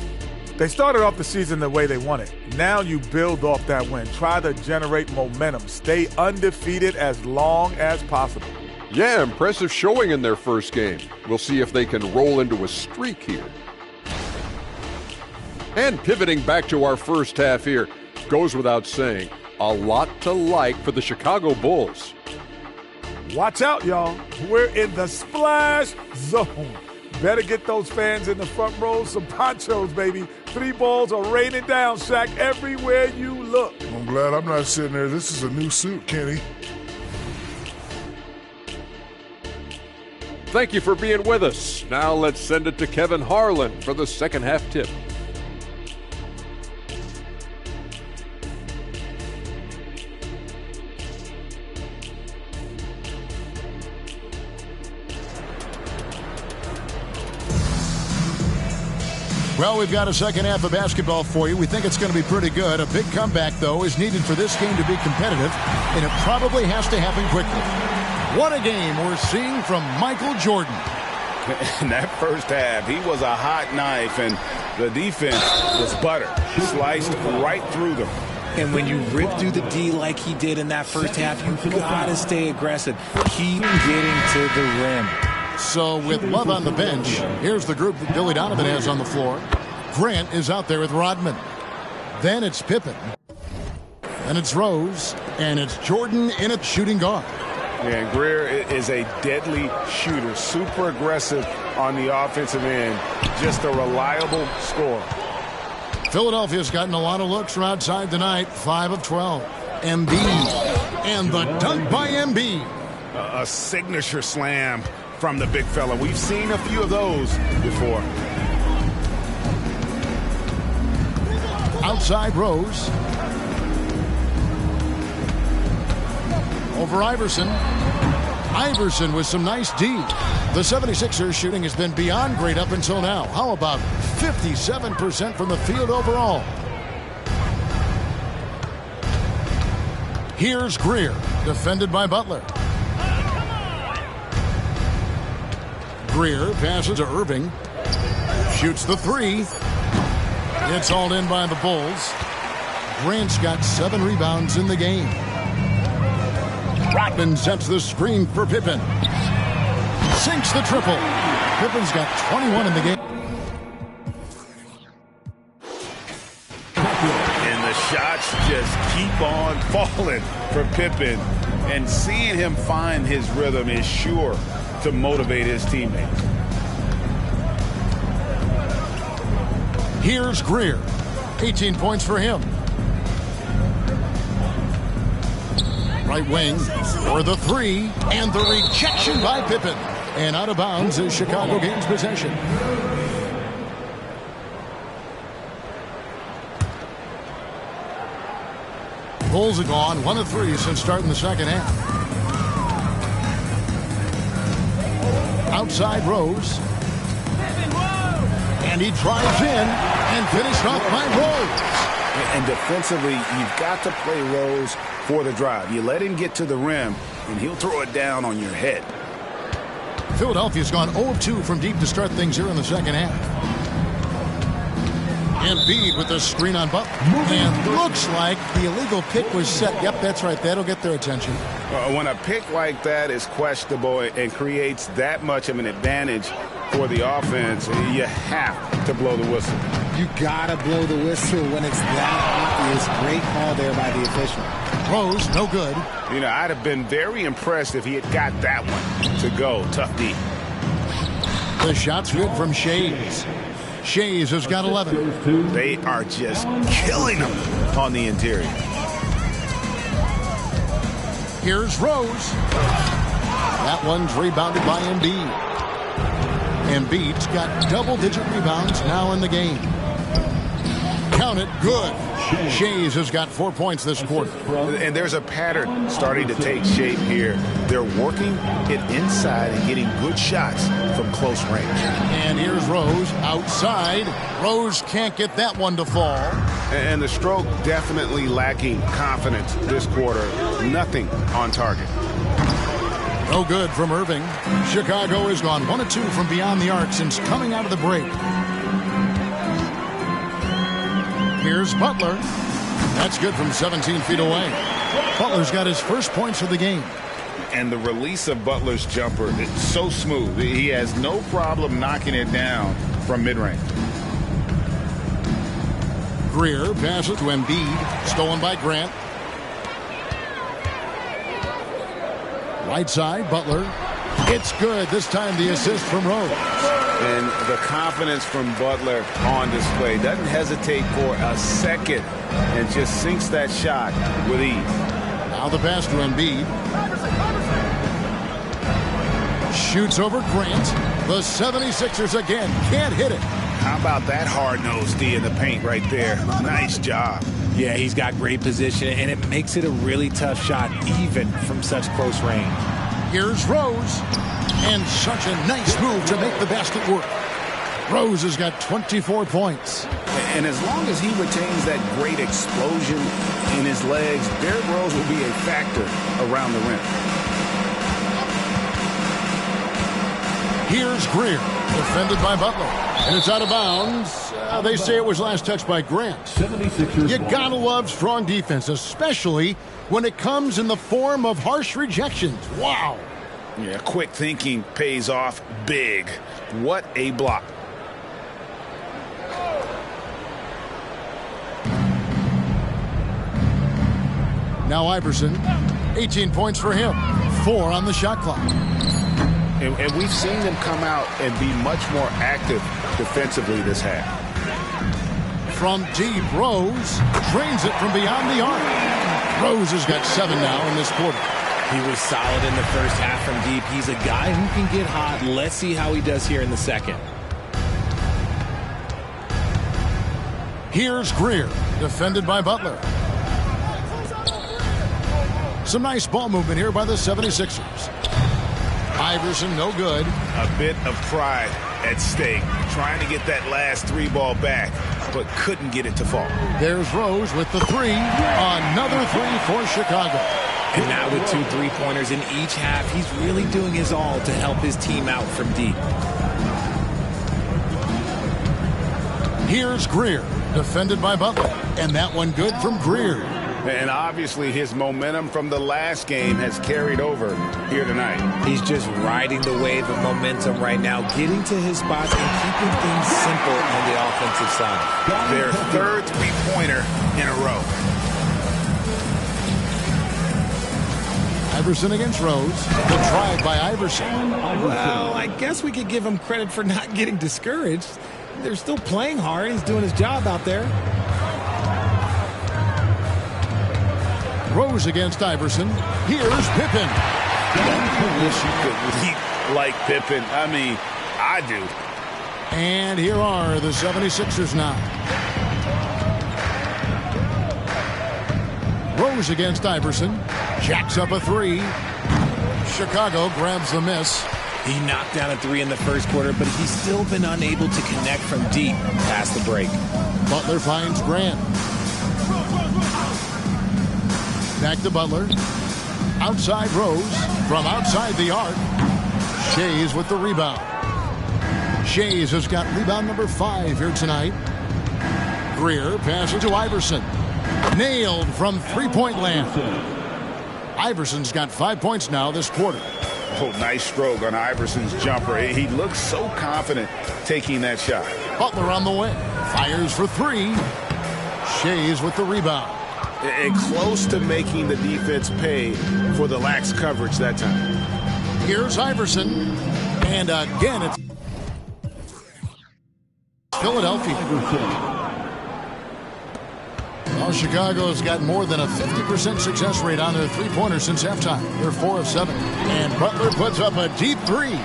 they started off the season the way they wanted. Now you build off that win. Try to generate momentum. Stay undefeated as long as possible. Yeah, impressive showing in their first game. We'll see if they can roll into a streak here. And pivoting back to our first half here, goes without saying, a lot to like for the Chicago Bulls. Watch out, y'all. We're in the splash zone. Better get those fans in the front row some ponchos, baby. 3 balls are raining down, Shaq, everywhere you look. I'm glad I'm not sitting there. This is a new suit, Kenny. Thank you for being with us. Now let's send it to Kevin Harlan for the second half tip. Well, we've got a second half of basketball for you. We think it's going to be pretty good. A big comeback, though, is needed for this game to be competitive, and it probably has to happen quickly. What a game we're seeing from Michael Jordan. In that first half, he was a hot knife, and the defense was butter. Sliced right through them. And when you rip through the D like he did in that first half, you got to stay aggressive. Keep getting to the rim. So with Love on the bench, here's the group that Billy Donovan has on the floor. Grant is out there with Rodman. Then it's Pippen. Then it's Rose. And it's Jordan in at shooting guard. Yeah, and Greer is a deadly shooter. Super aggressive on the offensive end. Just a reliable scorer. Philadelphia's gotten a lot of looks from outside tonight. 5 of 12. Embiid. And the dunk by Embiid. A signature slam from the big fella. We've seen a few of those before. Outside Rose. Over Iverson. Iverson with some nice D. The 76ers shooting has been beyond great up until now. How about 57% from the field overall? Here's Greer, defended by Butler. Greer passes to Irving. Shoots the three. It's all in by the Bulls. Grant's got 7 rebounds in the game. Rodman sets the screen for Pippen. Sinks the triple. Pippen's got 21 in the game. And the shots just keep on falling for Pippen. And seeing him find his rhythm is sure to motivate his teammates. Here's Greer. 18 points for him. Right wing for the three, and the rejection by Pippen. And out of bounds as Chicago gains possession. Bulls are gone 1 of 3 since starting the second half. Outside Rose. And he drives in and finished off by Rose. And defensively, you've got to play Rose for the drive. You let him get to the rim, and he'll throw it down on your head. Philadelphia's gone 0-2 from deep to start things here in the second half. Embiid with the screen on Butler. And looks like the illegal pick was set. Yep, that's right. That'll get their attention. When a pick like that is questionable and creates that much of an advantage for the offense, you have to blow the whistle. You gotta blow the whistle when it's that obvious. Great call there by the official. Rose, no good. You know, I'd have been very impressed if he had got that one to go. Tough D. The shot's good from Shays. Shays has got 11. They are just killing him on the interior. Here's Rose. That one's rebounded by Embiid. Embiid's got double-digit rebounds now in the game. Count it, good. Shays has got 4 points this quarter. And there's a pattern starting to take shape here. They're working it inside and getting good shots from close range. And here's Rose outside. Rose can't get that one to fall. And the stroke definitely lacking confidence this quarter. Nothing on target. No good from Irving. Chicago has gone 1 of 2 from beyond the arc since coming out of the break. Here's Butler. That's good from 17 feet away. Butler's got his first points of the game. And the release of Butler's jumper is so smooth. He has no problem knocking it down from mid-range. Greer passes to Embiid. Stolen by Grant. Right side, Butler. It's good. This time the assist from Rose. And the confidence from Butler on display. Doesn't hesitate for a second and just sinks that shot with ease. Now the pass to Embiid. Shoots over Grant. The 76ers again can't hit it. How about that hard-nosed D in the paint right there? Nice job. Yeah, he's got great position, and it makes it a really tough shot, even from such close range. Here's Rose. And such a nice move to make the basket work. Rose has got 24 points. And as long as he retains that great explosion in his legs, Derrick Rose will be a factor around the rim. Here's Greer, defended by Butler. And it's out of bounds. They say it was last touched by Grant. You gotta love strong defense, especially when it comes in the form of harsh rejections. Wow. Yeah, quick thinking pays off big. What a block. Now Iverson, 18 points for him, 4 on the shot clock. And we've seen them come out and be much more active defensively this half. From deep, Rose drains it from beyond the arc. Rose has got 7 now in this quarter. He was solid in the first half from deep. He's a guy who can get hot. Let's see how he does here in the second. Here's Greer, defended by Butler. Some nice ball movement here by the 76ers. Iverson, no good. A bit of pride at stake, trying to get that last three ball back, but couldn't get it to fall. There's Rose with the three. Another three for Chicago. And now with 2 3-pointers in each half, he's really doing his all to help his team out from deep. Here's Greer, defended by Butler. And that one good from Greer. And obviously his momentum from the last game has carried over here tonight. He's just riding the wave of momentum right now, getting to his spots and keeping things simple on the offensive side. Their third three-pointer in a row. Iverson against Rose. The drive by Iverson. Well, I guess we could give him credit for not getting discouraged. They're still playing hard. He's doing his job out there. Rose against Iverson. Here's Pippen. I wish you could leap like Pippen. I mean, I do. And here are the 76ers now. Rose against Iverson. Jacks up a three. Chicago grabs the miss. He knocked down a three in the first quarter, but he's still been unable to connect from deep past the break. Butler finds Grant. Back to Butler. Outside Rose. From outside the arc. Shays with the rebound. Shays has got rebound number 5 here tonight. Greer passes to Iverson. Nailed from three-point land. Iverson's got 5 points now this quarter. Oh, nice stroke on Iverson's jumper. He looks so confident taking that shot. Butler on the way. Fires for three. Shays with the rebound. And close to making the defense pay for the lax coverage that time. Here's Iverson. And again, it's Philadelphia. Well, Chicago's got more than a 50% success rate on their three-pointers since halftime. They're 4 of 7. And Butler puts up a deep three.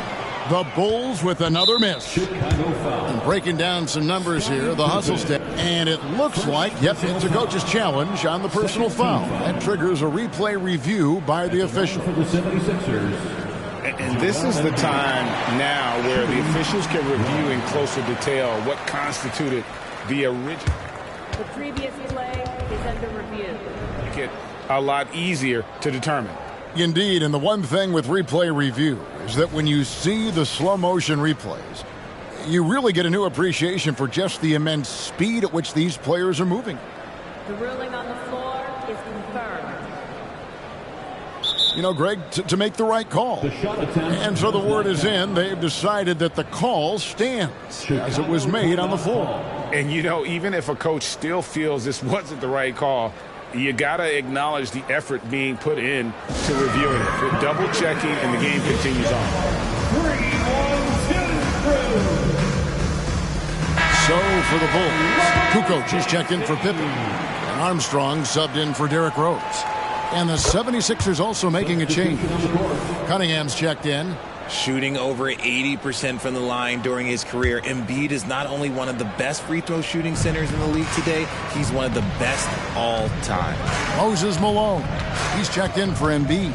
The Bulls with another miss. And breaking down some numbers here, the hustle step. And it looks like, yep, it's a coach's challenge on the personal foul. That triggers a replay review by the official. And this is the time now where the officials can review in closer detail what constituted the original. The previous play is under review. Make it a lot easier to determine. Indeed, and the one thing with replay review is that when you see the slow motion replays, you really get a new appreciation for just the immense speed at which these players are moving. The ruling on the floor is confirmed. You know, Greg, to make the right call. And so the word is in. They've decided that the call stands as it was made on the floor. And, you know, even if a coach still feels this wasn't the right call, you got to acknowledge the effort being put in to reviewing it. For double-checking, and the game continues on. So for the Bulls, Kukoc is checked in for Pippen. And Armstrong subbed in for Derrick Rose. And the 76ers also making a change. Cunningham's checked in. Shooting over 80% from the line during his career, Embiid is not only one of the best free throw shooting centers in the league today, he's one of the best all time. Moses Malone, he's checked in for Embiid.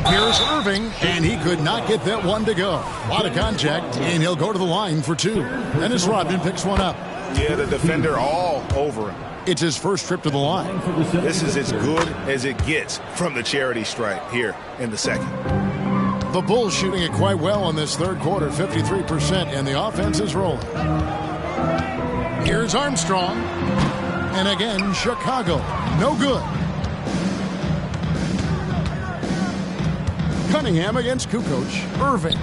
Here's Irving, and he could not get that one to go. A lot of contact, and he'll go to the line for 2. Dennis Rodman picks one up. Yeah, the defender all over him. It's his first trip to the line. This is as good as it gets from the charity stripe here in the second. The Bulls shooting it quite well in this third quarter, 53%, and the offense is rolling. Here's Armstrong. And again, Chicago. No good. Cunningham against Kukoc. Irving.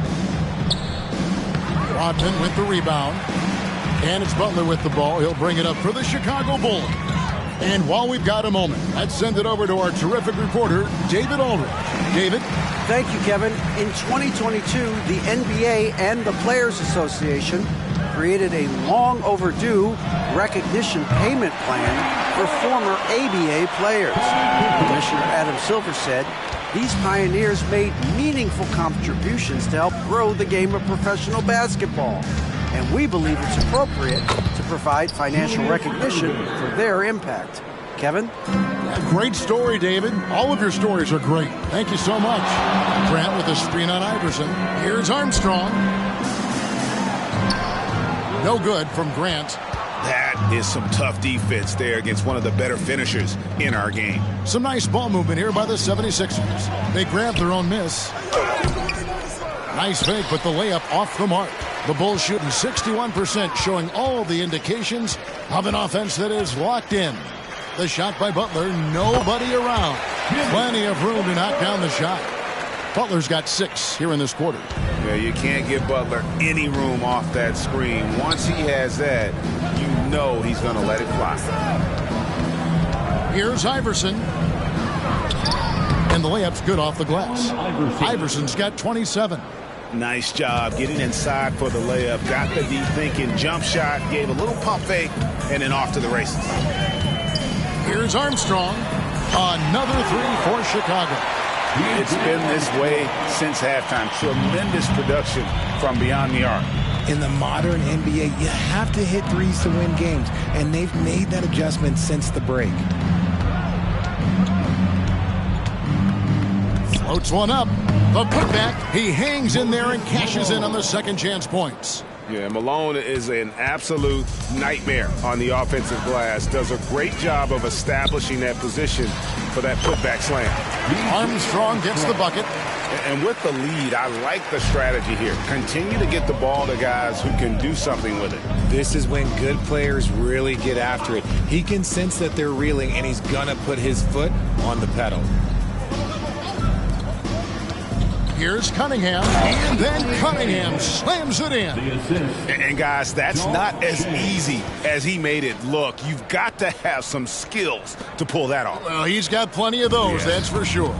Rodman with the rebound. And it's Butler with the ball. He'll bring it up for the Chicago Bulls. And while we've got a moment, let's send it over to our terrific reporter, David Aldridge. David? Thank you, Kevin. In 2022, the NBA and the Players Association created a long overdue recognition payment plan for former ABA players. Commissioner Adam Silver said these pioneers made meaningful contributions to help grow the game of professional basketball. And we believe it's appropriate to provide financial recognition for their impact. Kevin? Great story, David. All of your stories are great. Thank you so much. Grant with a screen on Iverson. Here's Armstrong. No good from Grant. That is some tough defense there against one of the better finishers in our game. Some nice ball movement here by the 76ers. They grab their own miss. Nice fake, but the layup off the mark. The Bulls shooting 61%, showing all the indications of an offense that is locked in. The shot by Butler, nobody around. Plenty of room to knock down the shot. Butler's got 6 here in this quarter. Yeah, you can't give Butler any room off that screen. Once he has that, you know he's going to let it fly. Here's Iverson. And the layup's good off the glass. Iverson's got 27. Nice job getting inside for the layup. Got the deep thinking jump shot, gave a little pump fake, and then off to the races. Here's Armstrong. Another 3 for Chicago. It's been this way since halftime. Tremendous production from beyond the arc. In the modern NBA, you have to hit threes to win games, and they've made that adjustment since the break. Floats one up. The putback. He hangs in there and cashes in on the second chance points. Yeah, Malone is an absolute nightmare on the offensive glass. Does a great job of establishing that position for that putback slam. Armstrong gets the bucket. And with the lead, I like the strategy here. Continue to get the ball to guys who can do something with it. This is when good players really get after it. He can sense that they're reeling, and he's going to put his foot on the pedal. Here's Cunningham, and then Cunningham slams it in. And guys, that's not as easy as he made it look. You've got to have some skills to pull that off. Well, he's got plenty of those, that's for sure.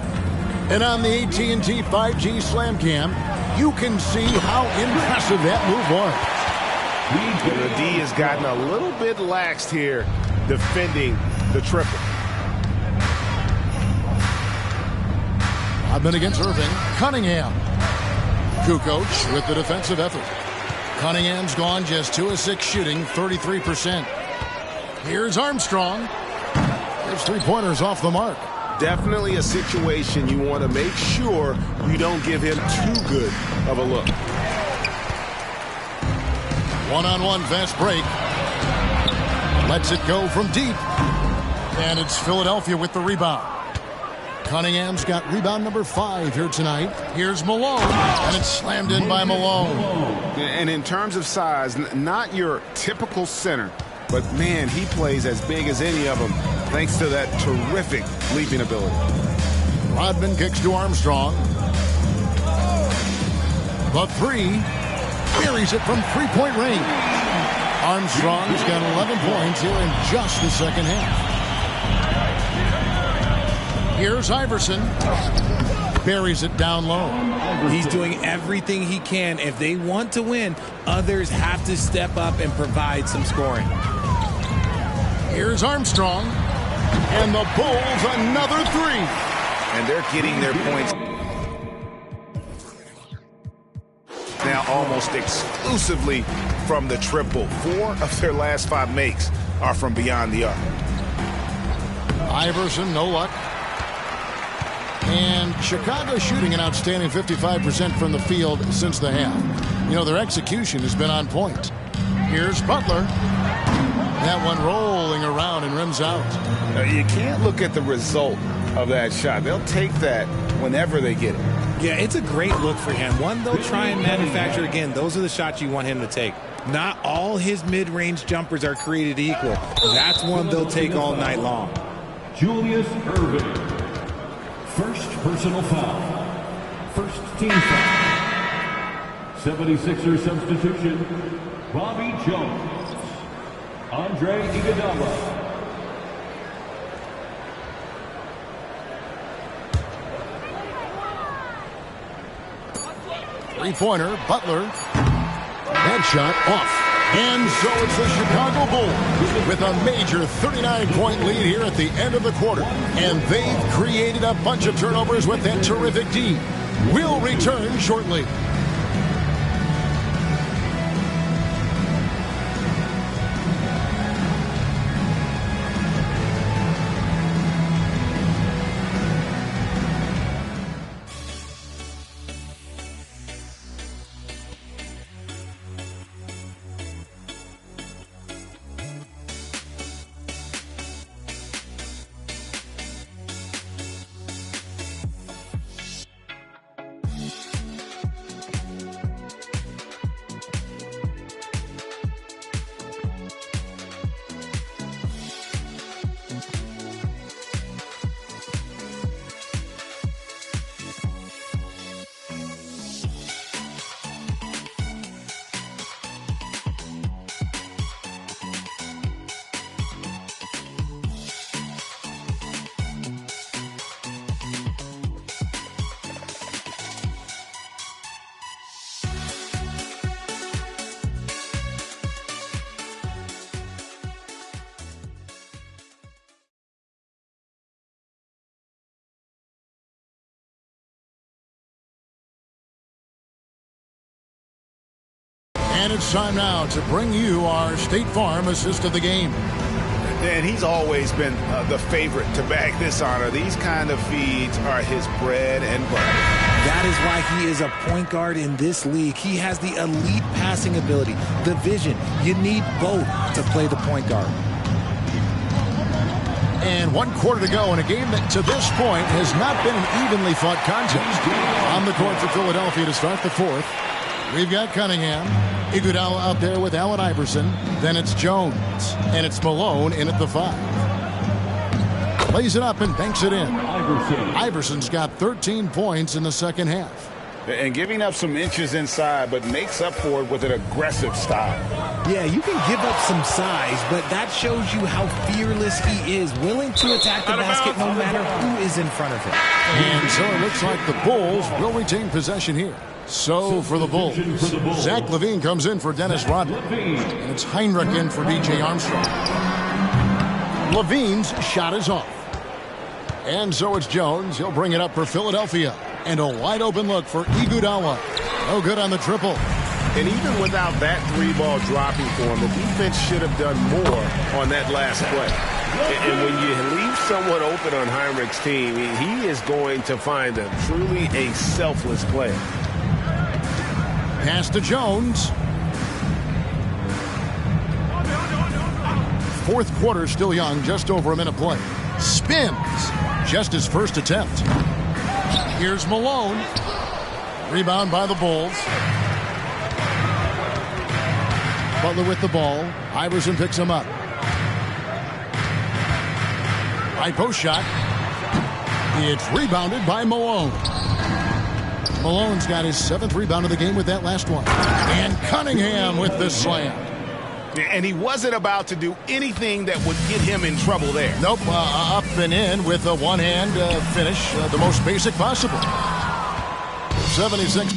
And on the AT&T 5G Slam Cam, you can see how impressive that move was. The D has gotten a little bit laxed here defending the triple. I've been against Irving. Cunningham. Kukoc with the defensive effort. Cunningham's gone just 2 of 6 shooting, 33%. Here's Armstrong. His 3-pointers off the mark. Definitely a situation you want to make sure you don't give him too good of a look. One-on-one fast break. Lets it go from deep. And it's Philadelphia with the rebound. Cunningham's got rebound number 5 here tonight. Here's Malone, and it's slammed in by Malone. And in terms of size, not your typical center, but man, he plays as big as any of them thanks to that terrific leaping ability. Rodman kicks to Armstrong. The 3 buries it from 3-point range. Armstrong's got 11 points here in just the second half. Here's Iverson. Buries it down low. He's doing everything he can. If they want to win, others have to step up and provide some scoring. Here's Armstrong. And the Bulls another 3. And they're getting their points now almost exclusively from the triple. 4 of their last 5 makes are from beyond the arc. Iverson, no luck. And Chicago shooting an outstanding 55% from the field since the half. You know, their execution has been on point. Here's Butler. That one rolling around and rims out. You can't look at the result of that shot. They'll take that whenever they get it. Yeah, it's a great look for him. One they'll try and manufacture again. Those are the shots you want him to take. Not all his mid-range jumpers are created equal. That's one they'll take all night long. Julius Irving. First personal foul. First team foul. 76er substitution. Bobby Jones. Andre Iguodala. Three-pointer, Butler. Headshot off. And so it's the Chicago Bulls with a major 39-point lead here at the end of the quarter. And they've created a bunch of turnovers with that terrific D. We'll return shortly. And it's time now to bring you our State Farm assist of the game. And he's always been the favorite to bag this honor. These kind of feeds are his bread and butter. That is why he is a point guard in this league. He has the elite passing ability, the vision. You need both to play the point guard. And 1 quarter to go in a game that to this point has not been an evenly fought contest. On the court for Philadelphia to start the fourth. We've got Cunningham, Iguodala out there with Allen Iverson. Then it's Jones, and it's Malone in at the 5. Lays it up and banks it in. Iverson's got 13 points in the second half. And giving up some inches inside, but makes up for it with an aggressive style. Yeah, you can give up some size, but that shows you how fearless he is, willing to attack the basket no matter who is in front of him. And so it looks like the Bulls will retain possession here. So for the Bulls, Zach LaVine comes in for Dennis Rodman. And it's Heinrich in for B.J. Armstrong. LaVine's shot is off. And so it's Jones. He'll bring it up for Philadelphia. And a wide open look for Iguodala. No good on the triple. And even without that 3-ball dropping for him, the defense should have done more on that last play. And when you leave someone open on Heinrich's team, he is going to find truly a selfless player. Pass to Jones. Fourth quarter still young, just over a minute play. Spins. Just his first attempt. Here's Malone. Rebound by the Bulls. Butler with the ball. Iverson picks him up. High post shot. It's rebounded by Malone. Malone's got his 7th rebound of the game with that last one. And Cunningham with the slam. And he wasn't about to do anything that would get him in trouble there. Nope, up and in with a one-hand finish, the most basic possible. 76.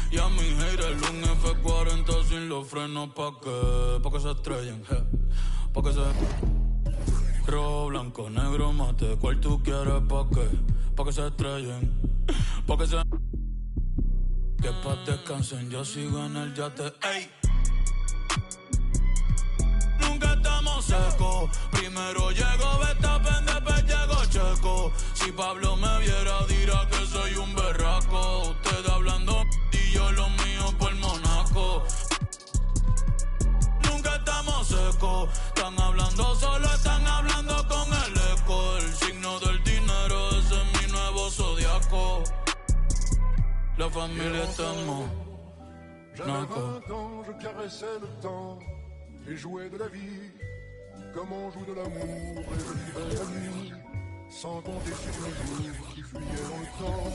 Y a mi haters un F40 sin los frenos pa' que se estrellen, pa' que se... Rojo, blanco, negro, mate, ¿cuál tú quieres pa' que se estrellen, pa' que se... Que pa' descansen, yo sigo en el yate, ey. Nunca estamos secos, primero llego Verstappen, después llego Checo. Si Pablo me viera dirá que soy un berraco. Ustedes hablando y yo lo mío por Monaco. Nunca estamos secos, están hablando solo, están hablando con el eco. El signo del dinero, ese es mi nuevo zodiaco. La familia estamos naco. Et jouer de la vie, comme on joue de l'amour et de l'hiver la nuit, sans compter sur les jours qui fuyaient dans le temps.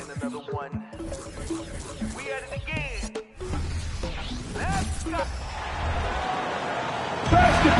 And another one. We at it again. Let's go. Basketball.